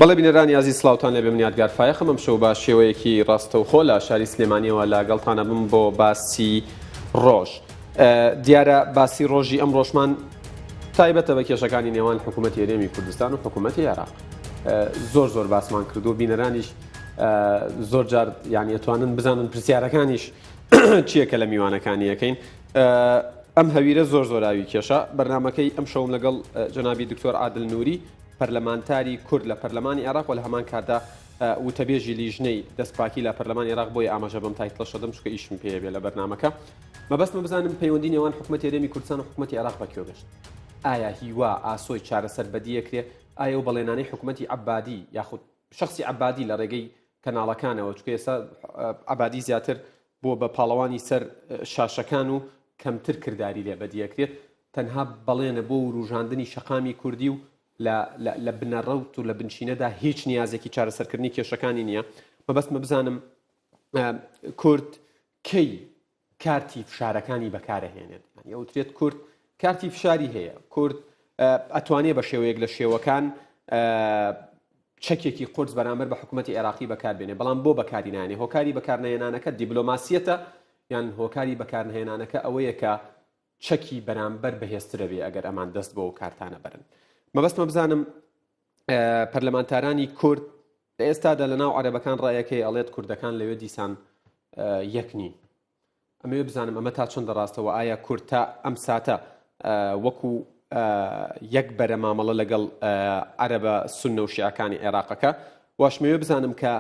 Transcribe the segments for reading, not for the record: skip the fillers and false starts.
بەڵێ بینەرانی عزیز سڵاوتان لێبێ، من یادگار فایەخم. ئەم شەو بە شێوەیەکی ڕاستەوخۆ لە شاری سلێمانیەوە لەگەڵتانە بم بۆ باسی ڕۆژ. دیارە باسی ڕۆژی ئەم ڕۆژمان تایبەتە بە کێشەکانی نێوان حکوومەتی هەرێمی کوردستان و حکوومەتی عێراق. زۆر باسمان کردو، بینەرانیش زۆر جار یعنی ئەتوانن بزانن پرسیارەکانیش چیەکە لە میوانەکانی یەکەین. ئەم هەویرە زۆر ئاوی کێشە. بەرنامەکەی ئەم شەوم لەگەڵ جەنابی دکتۆر عادل نووری، پەرلەمانتاری کورد لە پەرلەمانی عێراق و لە هەمان کاتدا وتەبێژی لیژنەی دەستپاکی لە پەرلەمانی عێراق بۆی ئاماژە بەم تایتڵە شەدەم چکە ئیشم پێبێ لە بەرنامەکە. مەبەستمە بزانم پەیوەندی نێوان حکوومەتی هەرێمی کوردستان و حکوومەتی عێراق بەکوێ گەشت. ئایا هیوا ئاسۆی چارەسەر بەدیەکرێ؟ ئایا و بەڵێنانەی حکوومەتی عەبادی یاخود شخصی عەبادی لە ڕێگەی کەناڵەکانەوە، چکە ئێستا عەبادی زیاتر بۆ بە پاڵەوانی سەر شاشەکان و کەمتر کردداری لێ بەدیەکرێت، تەنها بەڵێنە بۆ ڕوژاندنی شەقامی کوردی و لە بنەڕەوت و لە بنشینەدا هیچ نیازێکی چارەسەرکردنی کێشەکانی نییە. مەبەستمە بزانم کورد کەی کارتی فشارەکانی بەکارەهێنێت. ئەوترێت کورد کارتی فشاری هەیە، کورد ئەتوانێت بە شێوەیەک لە شێوەکان چەکێکی قورس بەرامبەر بە حکوومەتی عێراقی بەکاربێنێ، بەڵام بۆ بەکاری نانێ. هۆکاری بەکارنهێنانەکە دیبلۆماسیەتە یان هۆکاری بەکارنهێنانەکە ئەوەیە کە چەکی بەرامبەر بەهێزترە بێ ئەگەر ئەمان دەست بۆ کارتانە بەرن. مەبەستمە بزانم پەرلەمانتارانی کورد لە ئێستادا لە ناو عەرەبەکان ڕایەکەی ئەڵێت کوردەکان لەوێ دیسان یەک نین. ئەمەوێ بزانم ئەمە تا چەندە ڕاستەوە؟ ئایا کورد تا ئەم ساتە وەکو یەک بەرە مامەڵە لەگەڵ عەرەبە سوننە و شیعەکانی عێراقەکە؟ واشمەوێ بزانم کە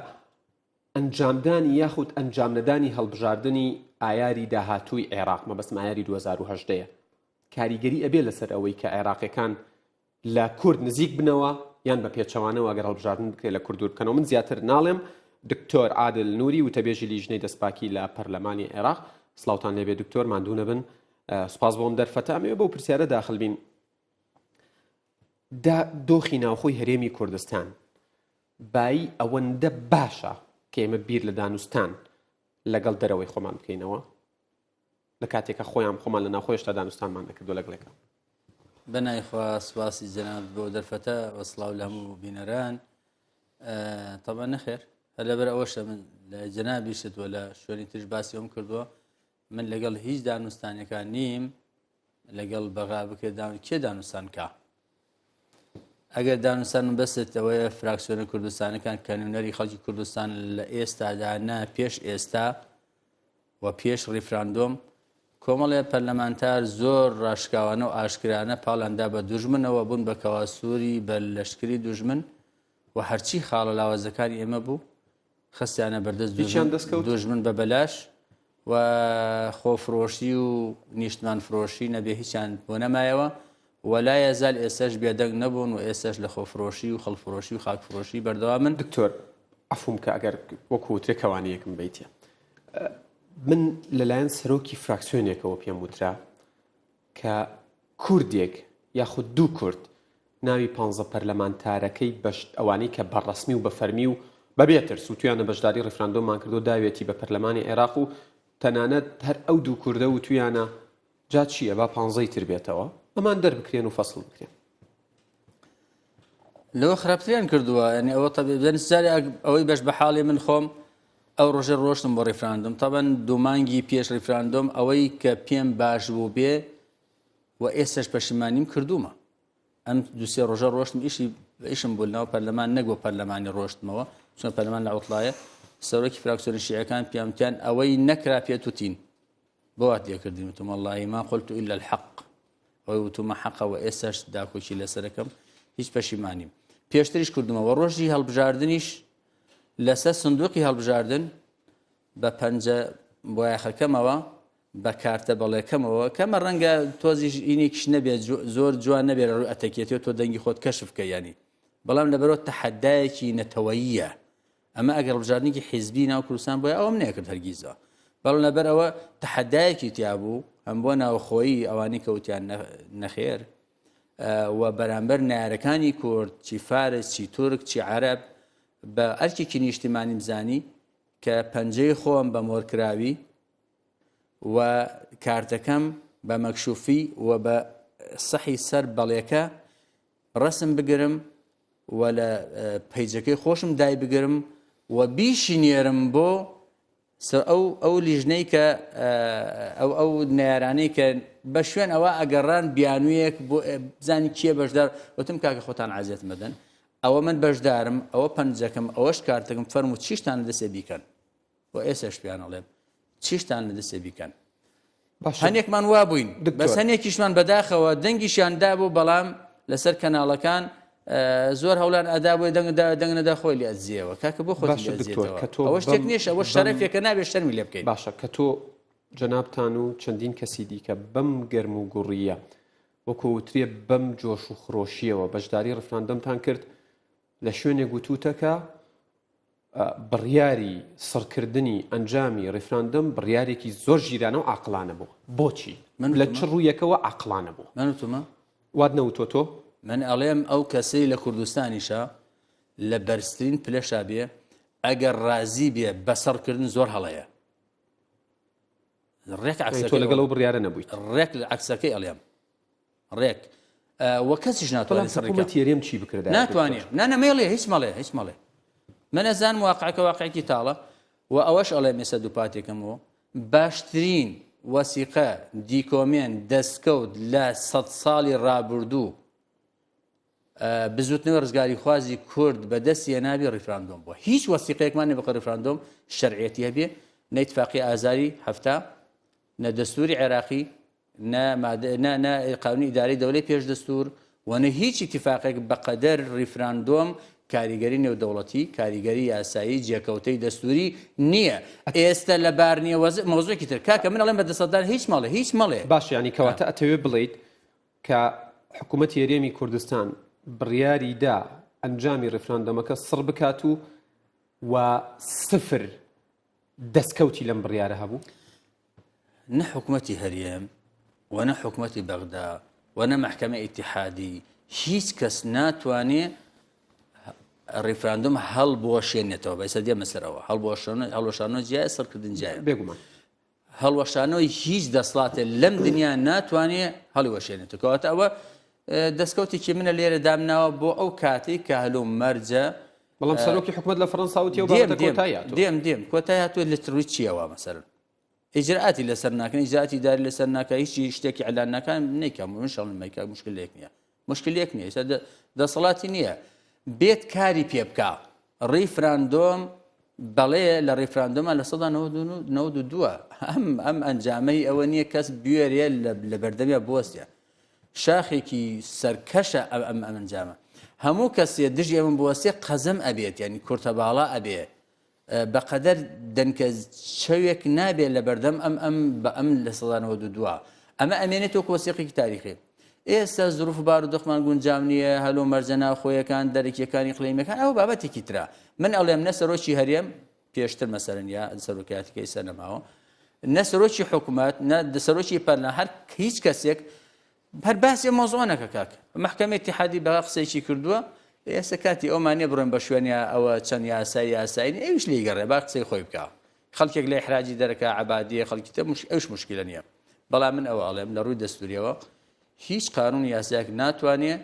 ئەنجامدانی یاخود ئەنجامنەدانی هەڵبژاردننی ئایاری داهاتووی عێراق، مەبەستم ئایاری 2018ەیە، کاریگەری ئەبێ لەسەر ئەوەی کە عێراقیەکان لە کورد نزیک بنەوە یان بە پێچەوانەوە ئەگەر هەڵبژاردن بکرێت لە کورد دوور بکەنەوە. من زیاتر ناڵێم. دکتۆر عادل نووری وتەبێژی لیژنەی دەستپاکی لە پەرلەمانی عێراق، سڵاوتان لێبێ دکتۆر، ماندوو نەبن. سوپاس بۆم دەرفەتە. ئەمەوێ بەو پرسیارە داخل بین. دۆخی ناوخۆی هەرێمی کوردستان بای ئەوەندە باشە کە ئێمە بیر لە دانوستان لەگەڵ دەرەوەی خۆمان بکەینەوە لە کاتێکە خۆمان لە ناوخۆیشتا دانوستانمان نەکردو لەگەڵێکە؟ بەنایخوا سوپاسی جەناب بۆ دەرفەتە و سڵاو لە هەموو بینەران. تەبەن نەخێر، هەر لەبەر ئەوەشە من لە جەنابیشت و لە شوێنی ترش باسی ئەوم کردووە، من لەگەڵ هیچ دانوستانەکان نیم لەگەڵ بەغا بکرێت کێ دانوستان کا. ئەگەر دانوستان بەست ئەوەیە فراکسیۆنە کوردستانەکان کەنوونەری خەڵکی کوردستان لە ئێستادانا پێش ئێستا و پێش ڕیفراندۆم کۆمەڵێ پەرلەمانتار زۆر ڕاشکاوانە و ئاشکرانە پاڵاندا بە دوژمنەوە بوون بە کەواسووری بە لەشکری دوژمن و هەرچی خاڵە لاوازەکانی ئێمە بوو خستیانە بەردەست دوژمن بە بەلاش و خۆفرۆشی و نیشتمان فرۆشی نەبێ هیچیان بۆ نەمایەوە ولا یەزال ئێستاش بێدەنگ نەبوون و ئێستاش لە خۆفرۆشی و خەڵفرۆشی و خاکفرۆشی بەردەوامن. دکتۆر عەفوم کە ئەگەر وەکو ترێکەوانەیەکم بیتە، من لەلایەن سەرۆکی فراکسیۆنێکەوە پێم وترا کە کوردێک یاخود دوو کورد ناوی 15 پەرلەمانتارەکەی ئەوانەی کە بەڕەسمی و بەفەرمی و بەبێتر سووتویانە بەشداری ڕیفراندۆمان کردو داوێتی بە پەرلەمانی عێراق و تەنانەت هەر ئەو دوو کوردە و تویانە جا چییە با 15 تر بێتەوە ئەمان دەربکرێن و فەسڵ بکرێن. لەوە خراپتریان کردووە. ینی ئەوە بەنسجاری ئەوەی بەش بە حاڵی من خۆم ئەو ڕۆژە ڕۆشتم بۆ ڕیفراندۆم. تەبەن دوو مانگی پێش ڕیفراندۆم ئەوەی کە پێم باش بوو بێ و ئێستاش پەشیمانیم کردومە. ئەم دووسێ ڕۆژە ڕۆشتم ئیشم بوو لەناو پەرلەمان نەگوە پەرلەمانی ڕۆشتمەوە چون پەرلەمان لە عوتڵایە سەرۆکی فراکسیۆنی شیعەکان پیامتیان ئەوەی نەکرا پێت وتین بۆات لێکردین وتم والله ما قلت إلا الحق ئەوەی وتومە حەقە و ئێستاش داکۆکی لەسەرەکەم هیچ پەشیمانیم. پێشتریش کردومەوە ڕۆژی هەڵبژاردنیش لەسەر سندوقی هەڵبژاردن بە پەنجە بۆیاخەکەمەوە بە کارتە بەڵێکەمەوە کەمە ڕەنگە تۆزیش ئینێکیش نەبێت زۆر جوان نەبێت ڕووی ئەتەکێتەوە تۆ دەنگی خۆت کەشفکە ینی بەڵام لەبەرەوە تەحەدایەکی نەتەوەییە. ئەمە ئەگەر هەڵبژاردنێکی حیزبی ناو کوردستان بۆیە ئەوەم نەکرد هەرگیزەوە، بەڵام لەبەرەوە تەحەدایەکی تیا بوو ئەم بۆ ناوخۆیی ئەوانەی کەوتیان نەخێر و بەرامبەر نارەکانی کورد چی فارس چی تورک چی عەرەب بە ئەرکێکی نیشتیمانی بزانی کە پەنجەی خۆم بە مۆرکراوی و کارتەکەم بە مەکشوفی و بە سەحی سەر بەڵێکە ڕسم بگرم و لە پەیجەکەی خۆشم دای بگرم و بیشینێرم بۆ ئەو لیژنەی کە ئەو نارانەی کە بە شوێن ئەوە ئەگەڕان بیانوویەک بۆ بزانی کیە بەشدار وتم کاکە خۆتان عازیەت مەدەن ئەوە من بەشدارم ئەوە پەنجەکەم ئەوەش کارتەکەم فەرمو چیشتان لە دەستێ بیکەن و ئێسش پیان ئەڵێم چیشتان لە دەستێ بیکەن هەنێکمان وا بووین بەس هەنێکیشمان بەداخەوە دەنگیشیان دابوو بەڵام لەسەر کەناڵەکان زۆر هەولان ئەدا بۆی دەنگ نەدا خۆی لێ ئەزیەوە کاکە بۆ خۆی ئەوە شتێک نیش ئەوە شەرەفێکە نابێت شەرمی لێ بکەیت باشە کە تۆ جەنابتان و چەندین کەسی دیکە بەم گەرم و گوڕیە وەکو وترێ بەم جۆش و خڕۆشیەوە بەشداری ڕفراندەمتان کرد لە شوێنێک گوتوتەکە بڕیاری سڕکردنی ئەنجامی ڕفراندەم بڕیارێکی زۆر ژیرانە و عاقلانە بوو بۆچی لە چ ڕوویەکەوە عاقلانە بوو منوتمە وات نەوتۆ تۆ من ئەڵێم ئەو کەسەی لە کوردستانیشە لە بەرزترین پلەشا بێ ئەگەر ڕازی بێ بەسەڕکردن زۆر هەڵەیە ڕێک تۆ لەگەڵ ئەو بڕیارە نەبوویت ڕێک لە عەکسەکەی ئەڵێم ڕێک وە کەسیش ناتوانێت حکومەت یێرێم چی بکرد ناتوانێت نانەمێڵێ هیچ مەڵێ من ئەزان واقعەکە واقعێکی تاڵە و ئەوەش ئەڵێم ێستا دووپاتێکەمەوە باشترین وەسیقە دیکۆمێن دەستکەوت لە 100 ساڵی ڕابردوو بزوتنەوە ڕزگاری خوازی کورد بەدەستی هێنابی ڕیفراندۆم بووە هیچ وەسیقەیەکمان نەبقە ڕیفراندۆم شەرعیەتی هەبێ نە ئیتفاقی ئازاری هەفتا نە دەستوری عێراقی نە قانونی ئیداری دەوڵەی پێش دەستور و نە هیچ ئیتفاقێک بەقەدەر ڕیفراندۆم کاریگەری نێودەوڵەتی کاریگەری یاسایی جێکەوتەی دەستوری نییە ئێستا لە بارنیە مۆزوعێکی تر کاکە من ئەڵێم بە دەسەڵاتدار هیچ مەڵێ باش ینی کەواتە ئەتەوێ بڵیت کە حکوومەت یێرێمی کوردستان بڕیاری دا ئەنجامی ڕفراندەمەکە سڕ بکات و سفر دەستکەوتی لەم بڕیارە هەبوو نە حکوومەتی هەریەم و نە حکوومەتی بەغدا و نە مەحکەمە ئیتیحادی هیچ کەس ناتوانێ ڕیفراندۆم هەڵبۆشێنێتەوە بەئێستا دێمە سەرەوە هەڵوەشانەوە جیایە سەرکردن جایە بێگومان هەڵوەشانەوەی هیچ دەسڵاتێ لەم دنیا ناتوانێ هەڵوەشێنێتەوە کەواتە ئەوە دەستکەوتێکی منە لێرە دامناوە بۆ ئەو کاتێک کە هەلوم مەرجە بەڵام سەرۆکی حکوومەت لە فەڕەنساوتی و دێم کۆتای هاتووە لە تروی چیەوە مەسەرن ئیجرئاتی لەسەر ناکەن ئیجرئاتی داری لەسەر ناکە هیچی شتێکی ئەلان ناکان نەیکەم منشەڵ مەیکا مشکلێک نییە ئێستا دەسەڵاتی نییە بێت کاری پێ بکە ڕیفراندۆم بەڵێ لە ڕیفراندۆمە لە 1992 ئەم ئەنجامەی ئەوە نییە کەس بوێرێ لە بەردەمیە بۆستە شاخێکی سەرکەشە ئەم ئەنجامە هەموو کەسێ دژی ئەمە بۆستێ قەزەم ئەبێت ینی کورتەباڵا ئەبێ بەقەدەر دەنکە شەوێک نابێت لە بەردەم ئەم لە 1992 ئەمە ئەمێنێتەوە وەسیقێکی تاریخی ئێستا زروف بارودۆخمان گونجاو نییە هەلو مەرجە ناوخۆیەکان دەرەکیەکانی قڵیمەکان ئەوە بابەتێکی ترا من ئەڵێم نە سەرۆکی هەرێم پێشتر مەسەرەن یا سەرۆکایەتەکەی سەرنەماوە نە سەرۆکی حکوومەت نە سەرۆکی پەرلە هەر هیچ کەسێک هەر باسی مۆزوع نەکە کاکە محکەمە ئیتیحادی بە قسەیەکی کردووە ئێستا کاتی ئەومانێ بڕۆین بە شوێنە ئەوە چەند یاسایی ئەوش لێی گەڕێ با قسەی خۆی بکە خەڵکێک لە ئیحراجی دەرەکە عەبادیە خەڵکی تر ئەوش مشکلە نییە بەڵام من ئەوە ئەڵێم لە ڕووی دەستوریەوە هیچ قانون یاسایەک ناتوانێ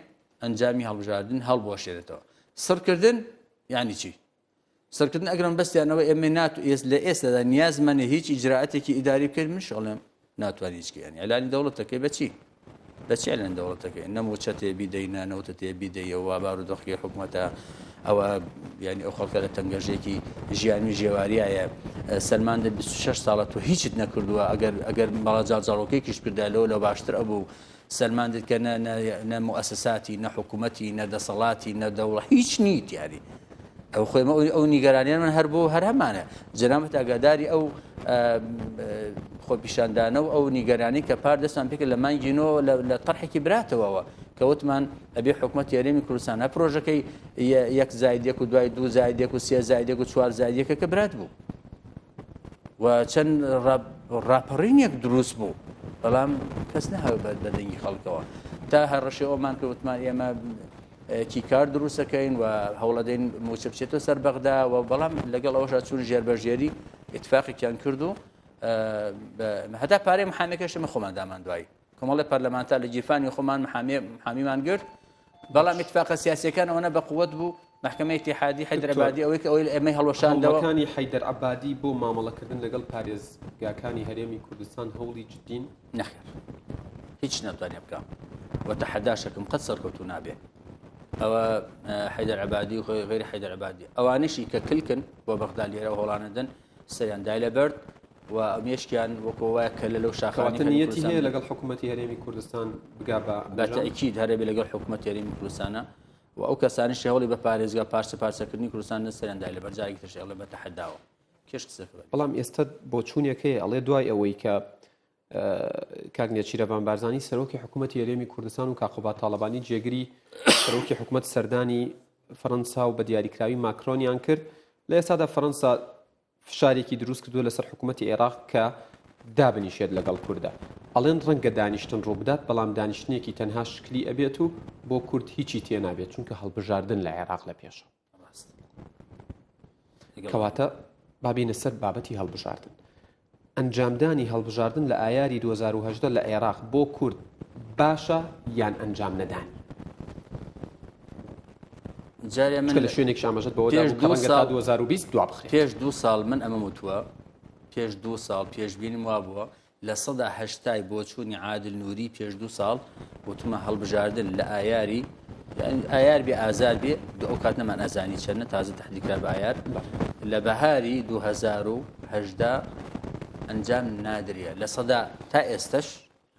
ئەنجامی هەڵبژاردن هەڵبۆشێنێتەوە سڕکردن یانی چی سەرکردن ئەگەرم بەستیانەوە ئێمە لە ئێستادا نیازمانە هیچ ئیجراعەتێکی ئیداری بکەین من شەڵێم ناتوانانی هیچ بکەین ئەلانی دەوڵەتەکەی بەچی بەچی ئەلان دەوڵەتەکەی نەموچە تێبی دەینە نەوتە تێبی دەیەوە بارودۆخی حکوومەتە ئەوە ینی ئەو خەڵکە لە تەنگەژێکی ژیانی ژێواریایە سەلمان 26 ساڵە تۆ هیچت نەکردووە ئەگەر مەڵەجاڵجاڵۆکەیەکیش کردالەوە لە باشتر ئەبوو سەلمان دێت کە نە موسساتی نە حکوومەتی نە دەسەڵاتی نە دەوڵە هیچ نیت یاری ئەو خۆمە ئەو نیگەرانیان من هەر بۆ هەر هەمانە جەنابەت ئاگاداری ئەو خۆپیشاندانە و ئەو نیگەرانی کە پار دەستان پێکە لە مانگینەوە لە تەرحێکی براتەوەوە کە وتمان ئەبێ حکوومەت یاریمی کوردستان هە پرۆژەکەی 1 زائد 1 و دوای 2 زائد 1 و 3 زائد 1 و 4 زائد 1 کە برات بوو و چەند ڕاپەڕینێک دروست بوو بەڵام کەس نەهاو بە دەنگی خەڵکەوە تا هەڕەشێ ئەومان کە وتمان ئێمە کیکار دروستەکەین و هەوڵەدەین موچە بچێتەوە سەر بەغدا و بەڵام لەگەڵ ئەوەشا چوون ژێربەژێری ئیتفاقێکیان کرد و هەتا پارەی محامێکەشمە خۆمان دامان دوایی کۆمەڵی پەرلەمانتار لە جیرفانی خۆمان محامیمان گرت بەڵام اتفاق سیاسیەکان ئەوەنە بە قووەت بوو محکمەی اتحادی حەیدەر عەبادی ئەوەی کە ئەوەی ئێمەی هەڵوەشاندەوە هەوڵەکانی حەیدەر عەبادی بۆ مامەڵەکردن لەگەڵ پارێزگاکانی هەرێمی کوردستان هەوڵی جدین نەخێر هیچ ناتوانێ بکەم وتەحەداشەکەم قەت سەرکەوتوو نابێ ئەوە حەیدەر عەبادی و غێری حەیدەر عەبادی ئەوانشی کە کلکن بۆ بەغدا لێرە هەوڵانەدەن سەریان دای لەبەرد و ئەمێشکیان وەکو وایە کە لەو شاخانەی نیەتی هەیە لەگەڵ حکوومەتی هەرێمی کوردستان بگا بە تەئکید هەرێبێ لەگەڵ حکوومەتی هەرێمی کوردستانە و ئەو کەسانیش هەوڵی بە پارێزگا پارچەکردنی کوردستان سەریان دای لەبەر جایەکی ترش ئەڵێ بە تەحەداوە کێش قسەکە بەڵام ئێستا بۆ چوونێکەیە ئەڵێ دوای ئەوەی کە کاگنیە چیرەڤان بارزانی سەرۆکی حکوومەتی هەرێمی کوردستان و کاقوبات تاڵەبانی جێگری سەرۆکی حکوومەت سەردانی فەڕەنسا و بە دیاریکراوی ماکرۆنیان کرد لە ئێستادا فەڕەنسا فشارێکی دروست کردووە لەسەر حکوومەتی عێراق کە دابنیشێت لەگەڵ کووردە ئەڵێن ڕەنگە دانیشتن ڕوو بدات بەڵام دانیشتنێکی تەنها شکلی ئەبێت و بۆ کورد هیچی تێنابێت چونکە هەڵبژاردن لە عێراق لە پێشە کەواتە بابینە سەر بابەتی هەڵبژاردن ئەنجامدانی هەڵبژاردن لە ئایاری 2010 لە عێراق بۆ کورد باشە یان ئەنجام نەدانی لە شوێنێک ئاماژەت بەوە تا 2020 دوا بخێت پێش 2 ساڵ من ئەمە وتووە پێش 2 ساڵ پێشبینیم وا بووە لە 180 بۆ چوونی عادل نووری پێش 2 ساڵ وتمە هەڵبژاردن لە ئایاری ئایار بێ ئازار بێ ئەو کات نەمان ئەزانی چەندە تازە تەحلیلکرا بە ئایار لە بەهاری 2018 ئەنجام نادرێ لە سەدا تا ئێستش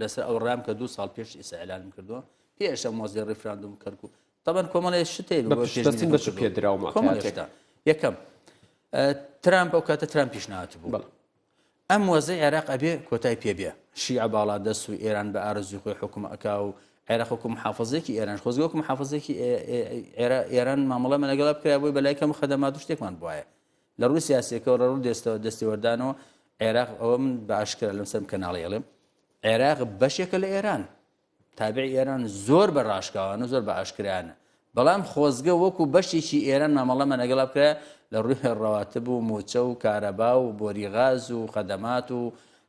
لەسەر ئەو ڕام کە 2 ساڵ پێش ئێستا ئێلانم کردووە پێش ئەم مۆزی ڕیفراندوم کەرکوو طبعا کۆمەڵی شتێ دەستین بەچ پێدراوە یەکەم ترامپ ئەو کاتە ترامپ پیشنهات بوو ئەم وەزەی عێراق ئەبێ کۆتای پێبێ شیعە باڵادەست و ئێران بە ئارزوی خۆی حکومە ئەکا و عێراق وەکو محافظەیەکی ئێران خۆزگە وەکو محافظەیەکی ئێران مامەڵەمە لەگەڵا بکرا بووی بەلای کەم خەدەمات و شتێکمان بواە لە ڕووی سیاسیەکەەوە لە ڕوو دەستێوەردانەوە عێراق ئەوە من بە ئاشکرا لەم سەر کەناڵی ئەڵێم عێراق بەشێکە لە ئێران تابعی ئێران زۆر بە ڕاشکاوانە زۆر بە ئاشکرایانە بەڵام خۆزگە وەکو بەشێکی ئێران مامەڵەمە لەگەڵا بکرا لە ڕووی ڕەواتب و موچە و کارەبا و بۆریغاز و خەدەمات و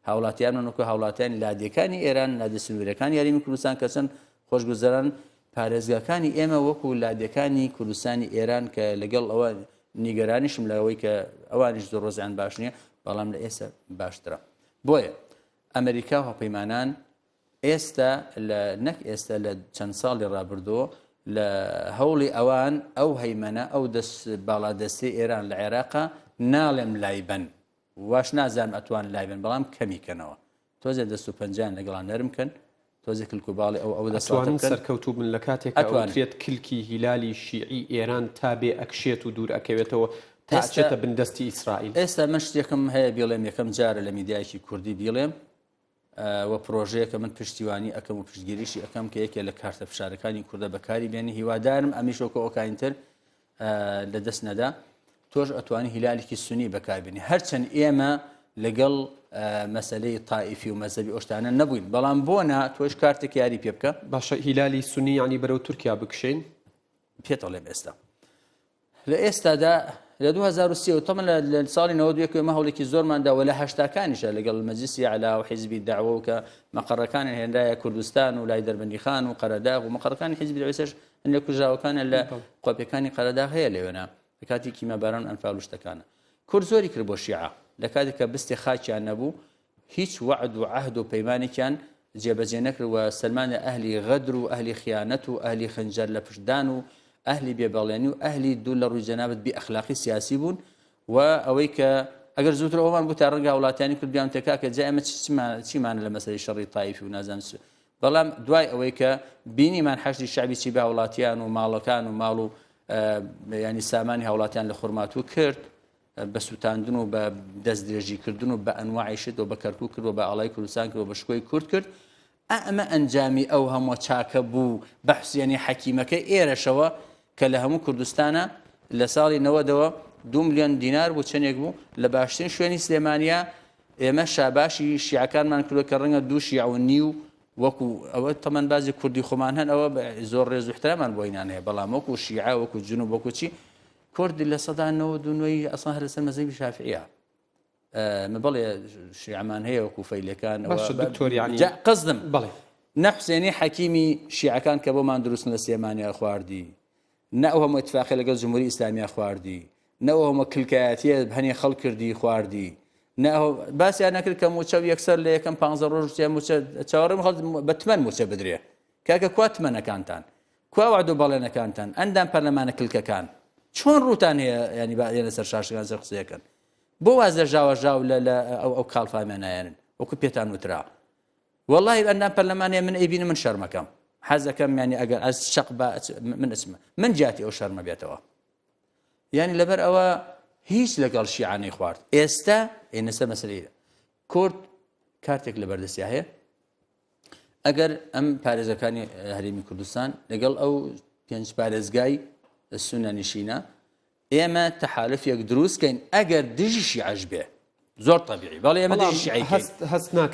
هاوڵاتیان وەکو هاوڵاتیان لادیەکانی ئێران لادە سنوورەکانی یاریمی کوردستان کەسن خۆشگوزەران پارێزگاکانی ئێمە وەکو لادیەکانی کوردستانی ئێران کە لەگەڵ ئەوە نیگەرانیشم لەوەی کە ئەوانیش زۆر ڕۆزیان باش نییە بەڵام لە ئێستا باشترە بۆیە ئەمریکا و هەپەیمانان ئێستا نەک ئێستا لە چەند ساڵی ڕابردووە لە هەوڵی ئەوان ئەو هەیمەنە ئەو باڵادەستی ئێران لە عێراقا ناڵێم لایبن واش نازانم ئەتوان لایبن بەڵام کەمیکەنەوە تۆزێ دەست و پەنجیان لەگەڵان نەرمکەن تۆزێ کلکوباڵی ئەو دەسوان سەرکەوتوو بن لە کاتێک ئەوانێت کلکی هیلالی شیعی ئێران تا بێ ئەکشێت و دوور ئەکەوێتەوە تاچێتە بندەستی ئیسرائیل ئێستا من شتێکم هەیە بیڵێم یەکەم جارە لە میدیایکی کوردی بیڵێم و پرۆژەیەکە من پشتیوانی ئەەکەم و پشتگیریشی ئەەکەم کە یەکێ لە کارتە فشارەکانی کووردە بەکاری بێنی هیوادارم ئەمیشۆکە ئۆکاینتر لە دەست نەدا تۆش ئەتوانی هیلالێکی سونی بەکاربێنی هەرچەند ئێمە لەگەڵ مەسلەی تائیفی و مەزەبی ئۆشتانە نەبووین بەڵام بۆنە تۆش کارتێک یاری پێ بکە باشە هیلالی سونی ینی بەرەو تورکیا بکشین پێتەڵێم ئێستا لە ئێستادا لە 2030 تەمە لە ساڵی 92 ئێمە هەوڵێکی زۆرمانداوە لە هەشتاکانیشە لەگەڵ مەجلیسی عەلا و حیزبی داعوە و کە مەقەڕەکانی هێندایە کوردستان و لای دەربەندی خان و قەرەداغ و مەقەڕەکانی حیزبی داعوەش هەندێک کوژراوەکانە لە قۆپیەکانی قەرەداغ هەیە لەوێنە لە کاتی کیمەباران ئەنفال و شتەکانە کورد زۆری کرد بۆ شیعە لە کاتێک کە بستی خاکیان نەبوو هیچ وعد و عەهد و پەیمانێکیان جێبەجێ نەکرد و سلمانە ئەهلی غەدر و ئەهلی خیانەت و ئەهلی خنجەر لە پشتدان و ئەهلی بێبەڵێنی و ئەهلی دوو لە ڕووی جەنابەت بی ئەخلاقی سیاسی بوون و ئەوەی کە ئەگەر زووتر ئەومان بوو تا ڕەنگە وڵاتیانی کورد بیان تێکا کە جا ئێمە چیمانە لە مەسەلەی شەڕی تایفی و نازانم بەڵام دوای ئەوەی کە بینیمان حەشری شعبی چی بە وڵاتیان و ماڵەکان و ماڵ و ینی سامانی هاوڵاتیان لە خورماتوو کرد بە سووتاندن و بە دەست درێژیکردن و بە ئەنواعی شت و بە کەرکوو کرد و بە ئاڵای کوردستان کرد و بە شکۆی کورد کرد ئەمە ئەنجامی ئەو هەموو چاکە بوو بە حوسێنی حەکیمەکە ئێرەشەوە کە لە هەموو کوردستانە لە ساڵی 90ەوە 2 ملیۆن دینار بوو چەندێک بوو لە باشترین شوێنی سلێمانیا ئێمە شاباشی شیعەکانمان کردو کە ڕەنگە 2 شیع و نیو وەکو ئەوە تەمەەن بازی کوردی خۆمان هەن ئەوە زۆر ڕێز و احترامان بۆ ئینان هەیە بەڵام وەکو شیعە وەکو جنوب وەکو چی کوردی لە سەدا 92 ئەسڵان هەر لەسەر مەزهەبی شافعیە بەڵێ شیعەمان هەیە وەکو فەیلەکان دکتۆر یعنی قصدم بەڵێ نەحسێنی حەکیمی شیعەکان کە بۆمان دروستن لە سلێمانیا خواردی نە ئەو هەموو اتفاقی لەگەڵ جمهوری ئیسلامیا خواردی نە ئەو هەموو کلکایەتیە هەنێ خەڵک کردی خواردی نە باسییان نەکرد کە موچە یەکسەر لە یەکەم 15 ڕۆژ چاوەڕێم خەڵک بە تمەن موچە بدرێ کاکە کوا تمەنەکانتان کوا وعد و بەڵێنەکانتان ئەندام پەرلەمانە کلکەکان چۆن ڕوتان هەیە ینی لەسەر شاشەکان سەر قسەکەن بۆ واز دەژاوەژاو لە ئەو کاڵفامیان نایەنن وەکو پێتان وترا والله ئەندام پەرلەمانەیە من ئەیبینم من شەرمەکەم حەزەکەم ینی ئەگەر ئەس شەق من ئەسمە من جاتی ئەو شەرمە بێتەوە ینی لەبەر ئەوە هیچ لەگەڵ شیعانەی خوارد ئێستا ئێنەسە مەسلەیە کورد کارتێک لە بەردەستیا هەیە ئەگەر ئەم پارێزەکانی هەرێمی کوردستان لەگەڵ ئەو پێنج پارێزگای سونە نشینە ئێمە تەحالفێک دروستکەین ئەگەر دژی شیعەش بێ زۆر طبیعی بەڵێ ئێمە دژی شیعەکەین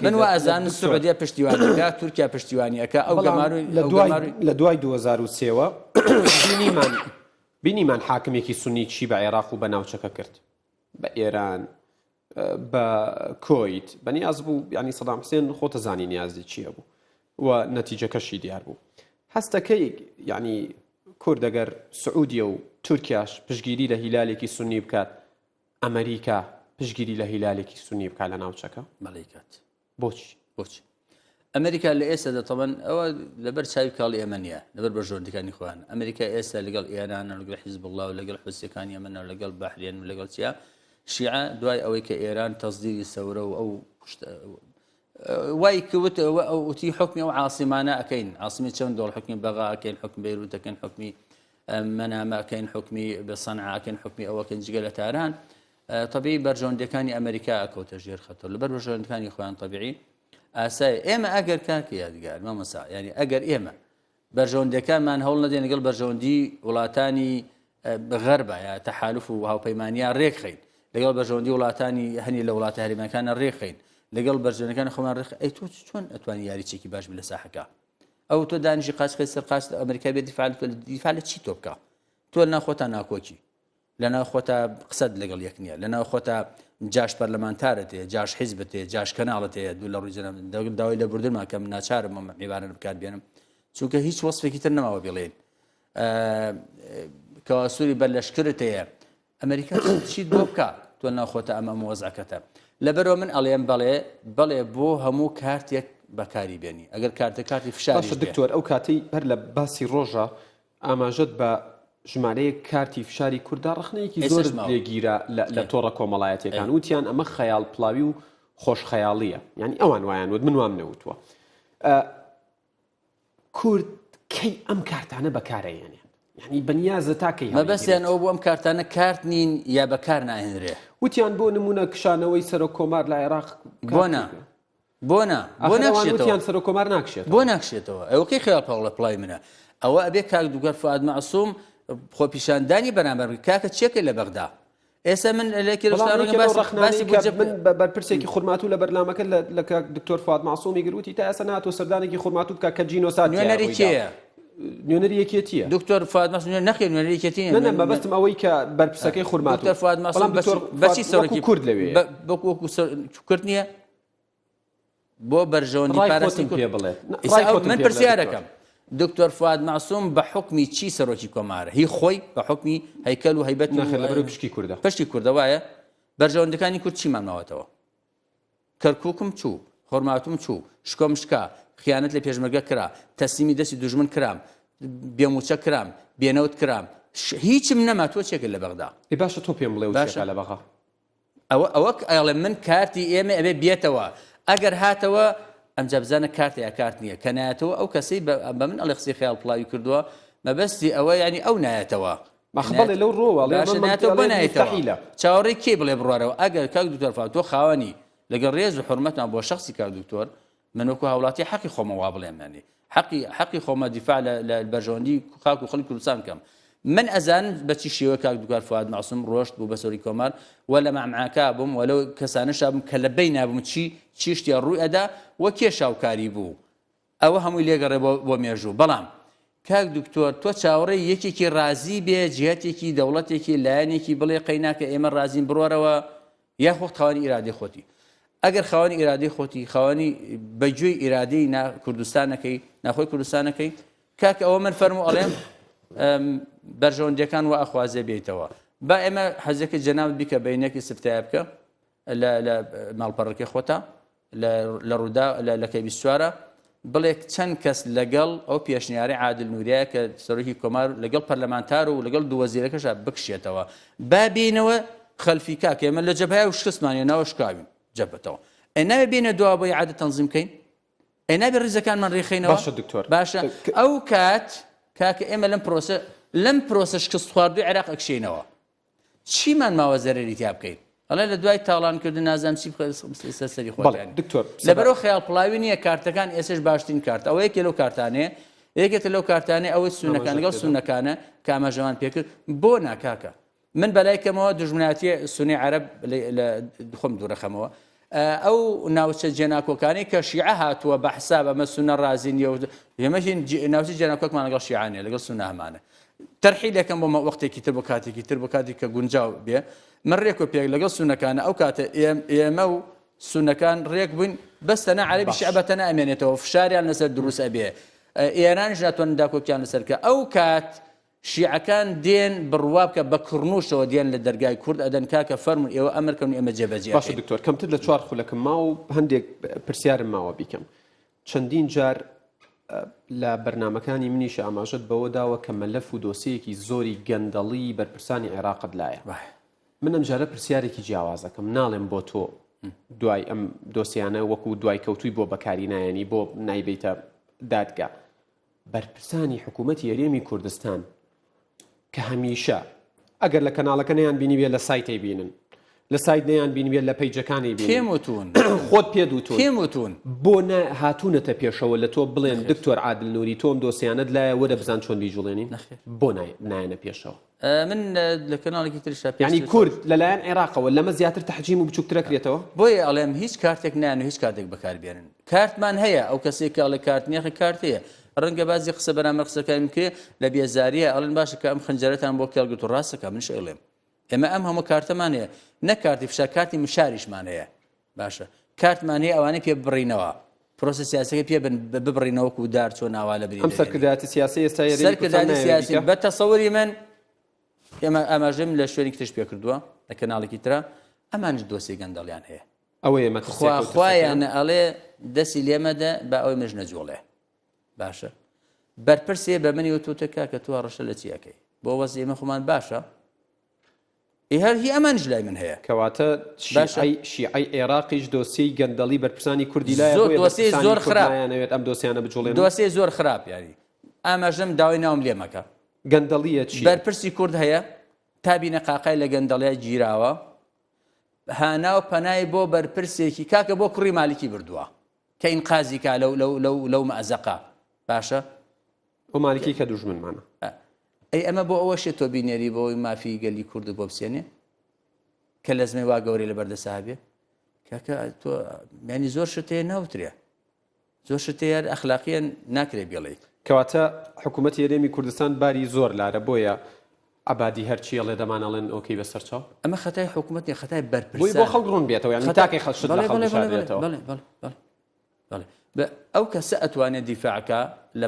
من وازان سعودیە پشتیوانیەکە تورکیا پشتیوانیەکە ئەو گەماروی لە دوای 2023ەوە بینیمان حاکمێکی سونی چی بە عێراق و بە ناوچەکە کرد بە ئێران بە کۆیت بەنیاز بوو ینی سەدام حوسێن خۆتە زانی نیازی چییە بوو و نەتیجەکەشی دیار بوو هەستەکەی ینی کورد ئەگەر سعودیە و تورکیاش پشگیری لە هیلالێکی سونی بکات ئەمریکا پشگیری لە هیلالێکی سونی بکات لە ناوچەکە مەڵیکات بۆچی ئەمریکا لە ئێستا دەتەمەن ئەوە لەبەر چاوی کاڵی ئێمە نیە لەبەر بەژۆردەکانی خۆیان ئەمریکا ئێستا لەگەڵ ئێرانە لەگەڵ حیزب الله و لەگەڵ حوسەکانی ئەمەنە لەگەڵ بەحرێن و لەگەڵ چیا شیعە دوای ئەوەی کە ئێران تەزدیری سەورە و ئەو وای کەوت وتی حکمی ئەو عاصمانە ئەەکەین عاصمی چەند دۆڵ حکمی بەغا ئەکەین حکم بەیروت ئەکەین حکمی مەنامە ئەکەین حکمی بە سەنعا ئەکەین حکمی ئەوەکەین جگە لە تاران طبیعی بەرژەوەندەکانی ئەمریکا ئەکەوتە ژێر خەتەر لەبەر بەرژەوەندەکانی خۆیان طبیعی ئاسای ئێمە ئەگەر کاکە یادگار مەمەسا ینی ئەگەر ئێمە بەرژەوەندەکانمان هەوڵ نەدێن لەگەڵ بەرژەوەندی وڵاتانی غەربە یا تەحالف و هاوپەیمانیان ڕێکخەین لەگەڵ بەرژەوەندی وڵاتانی هەنی لە وڵاتە هەرێمیەکانە ڕێکخەین لەگەڵ بەرژەوەندەکانی خۆمان ڕێک ئەی تۆ چۆن ئەتوانی یاریچێکی باش بە لە ساحەکە ئەو تۆ دانیشی قاچقی سەر قاچ ئەمریکا بێت دیفاع لە چی تۆ بکە تۆ لەناو خۆتە ناکۆکی لەناو خۆتە قسەت لەگەڵ یەک نییە لەناو خۆتە جاش پەرلەمانتارت هەیە جاش حیزبت هەیە جاش کەناڵت هەیە دوو لە ڕووی جەناب داوای لە بردنمان کەم ناچارم میوانە بکات بێنم چونکە هیچ وەسفێکی تر نەماوە بڵێن کەوا سووری بەر لەشکرت هەیە ئەمریکا چیت بۆ بکە تۆ ناوخۆتە ئەمە وەزعەکەتە لەبەرەوە من ئەڵێم بەڵێ بۆ هەموو کارتێک بەکاری بێنی ئەگەر کارتی فشاری دکتۆر ئەو کاتی هەر لە باسی ڕۆژە ئاماژەت بە ژمارەیە کارتی فشاری کووردا ڕخنەیەکی زۆر لێگیرە لە تۆڕە کۆمەڵایەتیەکان وتیان ئەمە خەیاڵ پڵاوی و خۆش خەیاڵیە یعنی ئەوان وایان وت من وام نەوتووە کورد کەی ئەم کارتانە بەکارەیەنێ یعنی بەنیازە تاکەی مەبەستیان ئەو بۆ ئەم کارتانە کارت نین یا بەکار ناهێنرێ وتیان بۆ نمونە کشانەوەی سەرۆک کۆمار لە عێراق بۆ ناکشێتیان سەرۆک کۆمار ناکشێت بۆ ناکشێتەوە ئەوەکەی خەیاڵ پاڵە پڵای منە ئەوە ئەبێ کاک دوگەر فواد مەعسووم خۆپیشاندانی بەرامبەر کاکە چێکە لە بەغدا ئێستا من من بەرپرسێکی خورماتوو لە بەرنامەکە لە دکتۆر فواد مەعسوومی گروتی تا ئێستا ناتۆ سەردانێکی خورماتوو بکە کە جینۆسات نوێنەری کێیە نوێنەری یەکێتیە دکتۆر فواد مەعسووم نەخێ نوێنەری یەکێتی نە مەبەستم ئەوەی کە بەرپرسەکەی خورماتوو دکتۆر فواد مەعسووم بەچی سەرۆکی کورد لەوێ وەکو کورد نییە بۆ بەرژەوەندی پاراستی پێ بڵێ من پرسیارەکەم دکتۆر فواد مەعسووم بە حکمی چی سەرۆکی کۆمارە هی خۆی بە حکمی هەیکەل و هەیبەت لەبەر پشتی کوردە پشتی کوردە وایە بەرژەوەندەکانی کورد چیمان ماوەتەوە کەرکووکم چوو خۆرماتوم چوو شکۆم شکا خیانەت لە پێشمەرگە کرا تەسلیمی دەستی دوژمن کرام بێموچە کرام بێنەوت کرام هیچم نەما تۆ چێکە لە بەغدا باشە تۆ پێم بڵێ باشە لە بەغا ئەوە ئەڵێ من کارتی ئێمە ئەبێ بێتەوە ئەگەر هاتەوە ئەمجا بزانە کارت یا کارت نییە کە نایەتەوە ئەو کەسەی بە من ئەڵێ قسەی خەیاڵ پڵاوی کردووە مەبەستی ئەوە ینی ئەو نایەتەوە مەخبەڵێ لەو ڕۆوە چاوەڕێی کێ بڵێ بڕوارەوە ئەگەر کاک دکتۆر فواد تۆ خاوەنی لەگەڵ ڕێز و حورمەتمان بۆ شخصی کاک دکتۆر من وەکو هاوڵاتی حەقی خۆمە وا بڵێم ینی حەقی خۆمە دیفاع لە بەرژەوەندی خاک و خەڵکی کوردستان بکەم من ئەزان بەچی شێوە کاک دکتۆر فواد مەعسووم ڕۆشت بوو بە سەوری کۆمار وە لە مەعمعاکا بووم وەلەو کەسانەشا بووم کە لە بەی نابووم چی شتیا ڕووی ئەدا وە کێ شاوکاری بوو ئەوە هەمووی لێگەڕێ بۆ مێژوو بەڵام کاک دکتۆر تۆ چاوەڕێی یەکێکی رازی بێ جهەتێکی دەوڵەتێکی لایەنێکی بڵێ قەیناکە ئێمە رازین بڕۆرەوە یاخۆ تاوانی ئیرادەی خۆتی ئەگەر خاوەنی ئیرادەی خۆتی خاوەنی بەگوێی ئیرادەی کوردستانەکەی ناخۆی کوردستانەکەی کاکە ئەوە من فەرمو ئەڵێم بەرژەوەندەکان و ئەخوازێ بێتەوە با ئێمە حەزەکە جەناب بیکە بەینەکی سفتایە بکە لە ماڵپەڕەکەی خۆتا لە ڕوودا لە کەی 24 بڵێ چەند کەس لەگەڵ ئەو پێشنیاری عادل نوریە کە سەرۆکی کۆمار لەگەڵ پەرلەمانتار و لەگەڵ دوو وەزیرەکەشە بکشێتەوە با بینەوە خەلفی کاکە ئێمە لە جەبهەیە و شکستمانە ناوە شکاوین جەبەتەوە ئەناوێ بینە دوا بۆی عادە تەنزیم بکەین ئەنابێ ڕیزەکانمان ڕێخینەوە باشە دکتۆر باشە ئەو کات کاکە ئێمە لەم پرۆسە شکست خواردوی عێراق ئەکشێنەوە چیمان ماوە زەرەری تیا بکەین ئەڵێ لە دوای تاڵانکردن نازانم چی سەری خۆیان دکتۆر لەبەرەوە خەیاڵ پڵاوی نییە کارتەکان ئێسش باشترین کارت ئەوە یەکێ لەو کارتانەیە یەکێتە لەو کارتانەیە ئەوەی سونەکان لەگەڵ سونەکانە کە ئاماژەمان پێکرد بۆ ناکاکە من بەلایکەمەوە دژمناتی سونی عەرەب خۆم دوورەخەمەوە ئەو ناوچە جێناکۆکانی کە شیعە هاتووە بە حساب ئەمە سونە ڕازینیە و ئێمەژین ناوچە جێناکۆکمان لەگەڵ شیعانێ لەگەڵ سونە هەمانە تەرحیل یەکەم بۆ وەختێکی تر بۆ کاتێکی تر بۆ کاتی کە گونجاو بێ من ڕێک و پێک لەگەڵ سونەکانە ئەو کاتە ئێمە و سونەکان ڕێک بووین بەستەنە عەرەبی شیعەبەتەنە ئەمێنێتەوە فشاریان لەسەر دروست ئەبێ ئێرانیش ناتوانن داکۆکیان لەسەر کە ئەو کات شیعەکان دێن بڕوا بکە بە کڕنووشەوە دێن لە دەرگای کورد ئەدەن کاکە فەرمون ئێوە ئەمرکەون ئێمە جێبەجێ باشە دکتۆر کەمتر لە 4 خولەکەم ماوە و هەندێک پرسیارم ماوە بیکەم چەندین جار لە بەرنمەکانی منیش ئاماژەت بەوە داوە کە مەلەف و دۆسیەکی زۆری گەندەڵی بەرپرسانی عێراقت لایە من ئەم جارە پرسیارێکی جیاوازەکەم ناڵێم بۆ تۆ دوای ئەم دۆسیانە وەکو دوای کەوتووی بۆ بەکاری نایەنی بۆ نایبێتە دادگا بەرپرسانی حکوومەتی هەرێمی کوردستان کە هەمیشە ئەگەر لە کەناڵەکە نەیان بینی بێت لە سایتی بینن لە سایت نەیان بینی بێت لە پەیجەکانی بینن پێم وتون خۆت پێدوتون پێم وتون بۆ هاتوونەتە پێشەوە لە تۆ بڵێن دکتۆر عادل نوری تۆم دۆسیانت لایە وەرە بزان چۆن بیجوڵێنین بۆ نایەنە پێشەوە من لە کەناڵێکی ترشا یعنی کورد لەلایەن عێراقەوە لەمە زیاتر تەحجیم و بچووکترەکرێتەوە بۆیە ئەڵێم هیچ کارتێک نان و هیچ کاتێک بەکاربێنن کارتمان هەیە ئەو کەسێک کە ئەڵێ کارت نێخی کارت هەیە ڕەنگە بازی قسە بەرامبەر قسەکەی بکرێ لە بێزاریە ئەڵێن باشە کە ئەم خەنجەرەتان بۆ کێڵگرت و ڕاستەکە منش ئەڵێم ئێمە ئەم هەموو کارتەمان هەیە نەکارتی فشار کارتی مشاریشمان هەیە باشە کارتمان هەیە ئەوانەی پێ ببڕینەوە پرۆسە سیاسەکە پێ ببڕینەوەکو دار چۆن ناوا لە بری ئەم سەرکردایەتی سیاسی ئێستا سەرکردایەتی سیاسی بە تەسەووری من ئێمە ئاماژەم لە شوێنێکی ترش پێ کردووە لە کەناڵێکی ترە ئەمانش دۆسی گەندەڵیان هەیە ئەوە ئێمە خوایانە ئەڵێ دەستی لێمەدە بە ئەوەی مژ نەجوڵێ باشە بەرپرسێ بە منی وتوتەکە کە تو ڕەشە لە چیەکەی بۆ وەزی ئێمە خۆمان باشە هەر هی ئەمانش لای من هەیە کەواتە شیعی عێراقیش دۆسی گەندەڵی بەرپرسانی کوردی لایە دۆسی زۆر خراپ ئەم دۆسیانە بجوڵێن دۆسی زۆر خراپ یاری ئاماژەم داوای ناوم لێ مەکە گەندەڵیە چی بەرپرسی کورد هەیە تابینە قاقای لە گەندەڵیا گیراوە هاناو پەنای بۆ بەرپرسێکی کاکە بۆ کوڕی مالیکی بردووە کە ئینقازی کا لەو مەزەقا باشە ئەو مالیکی کە دوژمنمانە ئەی ئەمە بۆ ئەوە شێت تۆ بینێری بۆی مافی گەلی کورد بۆ بسێنێ کە لە زمەی وا گەوری لە بەردەسابێ کاکە تۆ ینی زۆر شتەیە ناوترێ زۆر شتەیە ئەخلاقیان ناکرێ بێڵێ کەواتە حکوومەتی هەرێمی کوردستان باری زۆر لارە بۆیە عبادی هەرچی ئەڵێ دەمانەڵێن ئۆکەی بەسەرچاو ئەمە خەتای حکوومەتی خەتای بەرپرسان بۆی بۆ خەڵک ڕوون بێتەوە یعنی تاکەی خەڵک شت لە خەڵک شادێتەوە بەڵێ ئەو کەسە ئەتوانێت دیفاعکە لە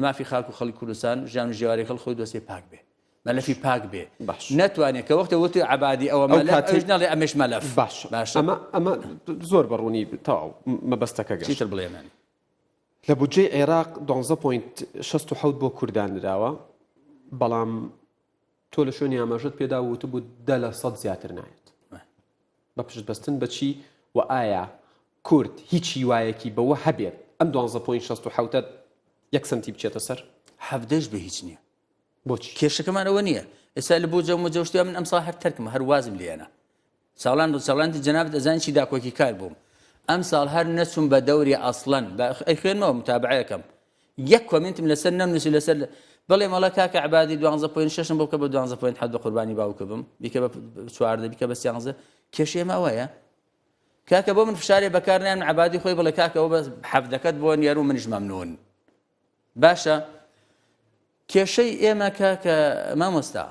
مافی خاک و خەڵکی کوردستان ژیان و ژێواری خەڵک خۆی دۆسێ پاک بێ مەلەفی پاک بێ نەتوانێت کە وەختە وتی عبادی ئەوە مەلەف ناڵێ ئەمەش مەلەف باش ئەمە زۆر بەڕوونی تاو مەبەستەکە گەشت چیتر بڵێمان لە بودجەی عێراق 12.67 بۆ کوردان دراوە بەڵام تۆ لە شوێنی ئاماژەت پێدا وتبوو 10% زیاتر نایێت بە پشتبەستن بەچی و ئایا کورد هیچ هیوایەکی بەوە هەبێت ئەم 12.67 1 سنتی بچێتە سەر هەفتەش بە هیچ نییە بۆچی کێشەکەمان ئەوە نییە ئێستا لە بۆ جەمەجەشتیا من ئەم ساڵ هەر تەرکم هەر وازم لێنە ساڵانی جەنابەت ئەزان چی داکۆکی کار بووم ئەم ساڵ هەر نەچوم بە دەوری ئەسڵەن ئەی خوێنمەوە متابعەکەم یەک کۆمنتم لەسەر نەمنووسی لەسەر بڵێ مەڵە کاکە عبادی 12.6 بۆ کە بە 12.7 قوربانی باوکە بم بیکە بە 14 بیکە بە 13 کێشەیەمە ئەوەیە کاکە بۆ من فشارێ بەکار نایەن عبادی خۆی بڵێ کاکە ئەوە بە حەفدەکەت بۆ نیار و منیش مەمنون باشە کێشەی ئێمە کاکە مامۆستا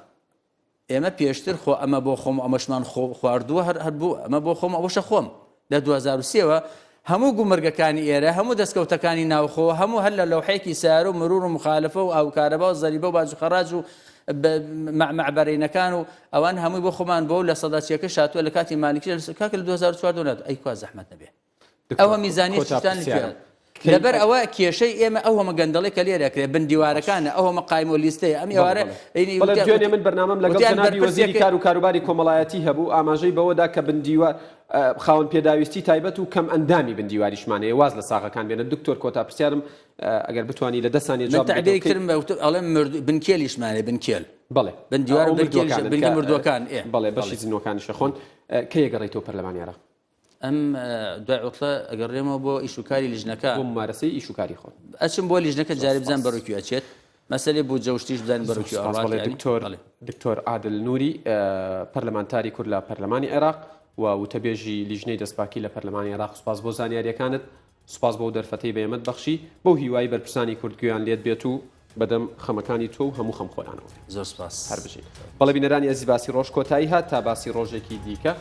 ئێمە پێشتر خۆ ئەمە بۆ خۆم ئەمەشمان خواردووە هەر بوو ئەمە بۆ خۆم ئەوەشە خۆم لە 2023ەوە هەموو گومرگەکانی ئێرە هەموو دەستکەوتەکانی ناوخۆ هەموو هەر لە لەوحەیەکی سیارە و مرور و مخالفە و ئاوکارەبا و زەریبە و باجوخەراج و معبەرینەکان و ئەوان هەمووی بۆ خۆمان بۆ لە سەداچیەکە شاتووە لە کاتی مالکی کاکە لە 2004 ئەیکوا زەحمەت نەبێ ئەوە میزانی شتان لەبەر ئەوە کێشەی ئێمە ئەو هەمە گەندەڵی کە لێرەکرێ بندیوارەکانە ئەو هەمە قایم و لیستەیە ئەم ئێوارە دوێنێ من بەرنامەم لەگەڵ جەنابی وەزیری کار و کاروباری کۆمەڵایەتی هەبوو ئاماژەی بەوەدا کە بندیوار خاوەن پێداویستی تایبەت و کەم ئەندامی بندیواریشمانەیە واز لە ساغەکان بێنە دکتۆر کۆتا پرسیارم ئەگەر بتوانی لە 10 سانیە جواب تعبیرکردم ئەڵێم بنکێلیشمانێ بنکێل بەڵێ بندیوار بنگی مردووەکان بەڵێ بەشی زینوەکانیشە خۆن کە یەگەڕێیتەوە پەرلەمانیارە ئەم دوای عوتڵە ئەگەڕێمەوە بۆ ئیشوکاری لیژنەکە بۆ ممارەسەی ئیشوکاری خۆن ئەچم بۆ لیژنەکە جارێ بزان بەڕووکی ئەچێت مەسەلێ بوو جەوشتیش بزانین بەڕووکی دکتۆر عادل نووری پەرلەمانتاری کورد لە پەرلەمانی عێراق و وتەبێژی لیژنەی دەستپاکی لە پەرلەمانی عێراق سوپاس بۆ زانیاریەکانت سوپاس بۆ دەرفەتەی بەیەمەت بەخشی بۆ هیوای بەرپرسانی کوردگویان لێت بێت و بەدەم خەمەکانی تۆ و هەموو خەم خۆیانەوە زۆر سپاس هەر بژین بەڵێ بینەرانی ئەزی باسی ڕۆژ کۆتایی هات تا باسی ڕۆژێکی دیکە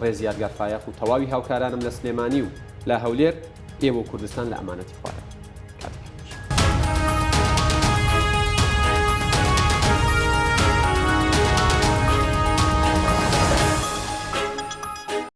ڕێزیارگار فایەق و تەواوی هاوکارانم لە سلێمانی و لە هەولێر ئێوە کوردستان لە ئەمانەتی خوارە